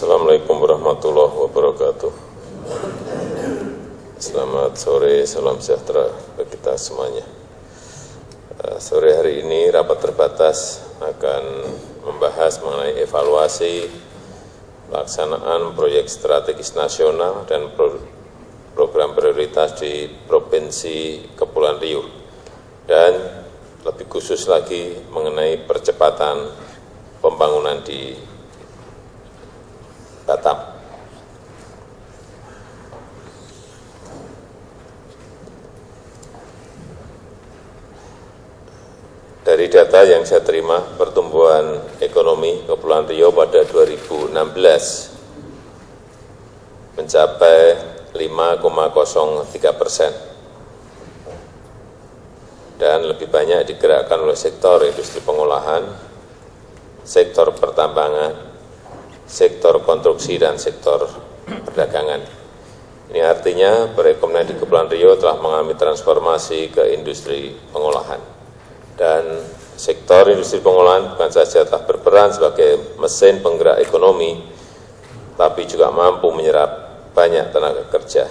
Assalamualaikum warahmatullahi wabarakatuh. Selamat sore, salam sejahtera bagi kita semuanya. Sore hari ini rapat terbatas akan membahas mengenai evaluasi pelaksanaan proyek strategis nasional dan program prioritas di Provinsi Kepulauan Riau, dan lebih khusus lagi mengenai percepatan pembangunan di Batam. Dari data yang saya terima, pertumbuhan ekonomi Kepulauan Riau pada 2016 mencapai 5,03%, dan lebih banyak digerakkan oleh sektor industri pengolahan, sektor pertambangan, sektor konstruksi, dan sektor perdagangan. Ini artinya perekonomian di Kepulauan Riau telah mengalami transformasi ke industri pengolahan. Dan sektor industri pengolahan bukan saja telah berperan sebagai mesin penggerak ekonomi, tapi juga mampu menyerap banyak tenaga kerja.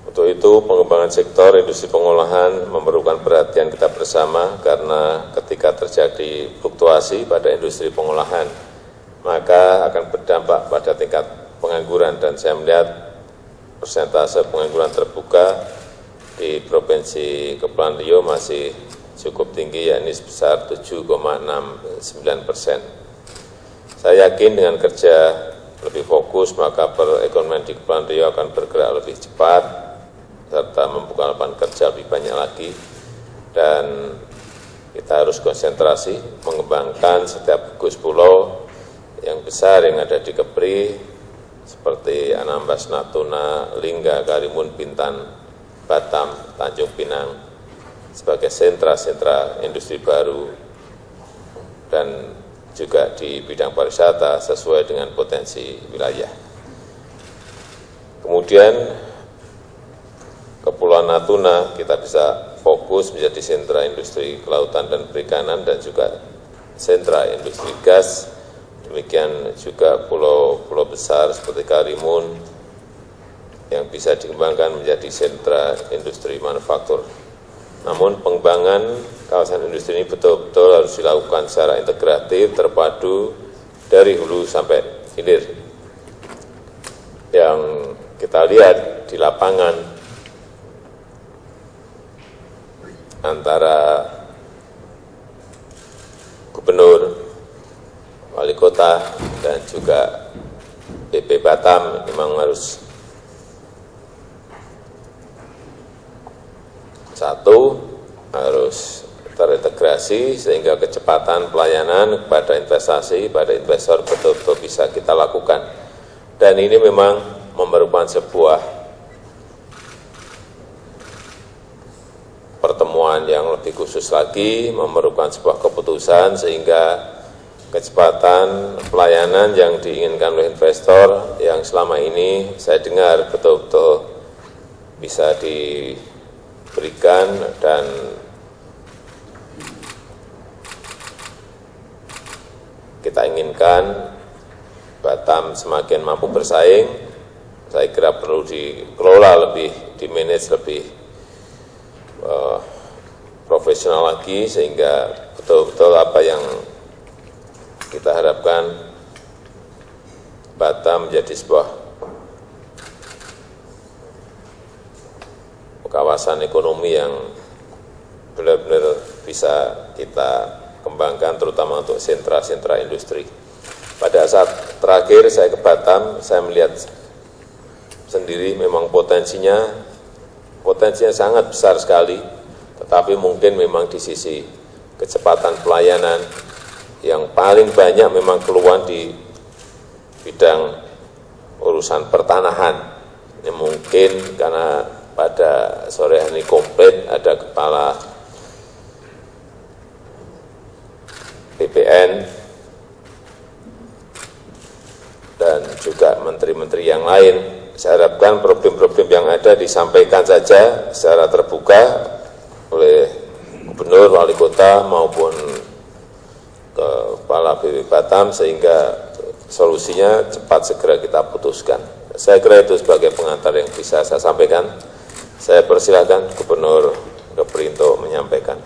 Untuk itu, pengembangan sektor industri pengolahan memerlukan perhatian kita bersama, karena ketika terjadi fluktuasi pada industri pengolahan, maka akan berdampak pada tingkat pengangguran. Dan saya melihat persentase pengangguran terbuka di Provinsi Kepulauan Riau masih cukup tinggi, yakni sebesar 7,69%. Saya yakin dengan kerja lebih fokus, maka perekonomian di Kepulauan Riau akan bergerak lebih cepat, serta membuka lapangan kerja lebih banyak lagi. Dan kita harus konsentrasi mengembangkan setiap gugus pulau yang besar yang ada di Kepri, seperti Anambas, Natuna, Lingga, Karimun, Bintan, Batam, Tanjung Pinang, sebagai sentra-sentra industri baru, dan juga di bidang pariwisata sesuai dengan potensi wilayah. Kemudian Kepulauan Natuna kita bisa fokus menjadi sentra industri kelautan dan perikanan, dan juga sentra industri gas. Demikian juga pulau-pulau besar seperti Karimun yang bisa dikembangkan menjadi sentra industri manufaktur. Namun pengembangan kawasan industri ini betul-betul harus dilakukan secara integratif, terpadu dari hulu sampai hilir. Yang kita lihat di lapangan antara gubernur, wali kota, dan juga BP Batam memang harus harus terintegrasi, sehingga kecepatan pelayanan kepada investasi, pada investor betul-betul bisa kita lakukan. Dan ini memang memerlukan sebuah pertemuan yang lebih khusus lagi, memerlukan sebuah keputusan, sehingga kecepatan pelayanan yang diinginkan oleh investor yang selama ini saya dengar betul-betul bisa diberikan, dan kita inginkan Batam semakin mampu bersaing. Saya kira perlu dikelola lebih, dimanage lebih profesional lagi, sehingga betul-betul apa yang kita harapkan Batam menjadi sebuah kawasan ekonomi yang benar-benar bisa kita kembangkan, terutama untuk sentra-sentra industri. Pada saat terakhir saya ke Batam, saya melihat sendiri memang potensinya sangat besar sekali, tetapi mungkin memang di sisi kecepatan pelayanan yang paling banyak memang keluhan di bidang urusan pertanahan. Ini mungkin karena pada sore hari ini komplit ada kepala BPN dan juga menteri-menteri yang lain. Saya harapkan problem-problem yang ada disampaikan saja secara terbuka oleh gubernur, wali kota maupun kepala BP Batam, sehingga solusinya cepat segera kita putuskan. Saya kira itu sebagai pengantar yang bisa saya sampaikan. Saya persilahkan Gubernur Kepri untuk menyampaikan.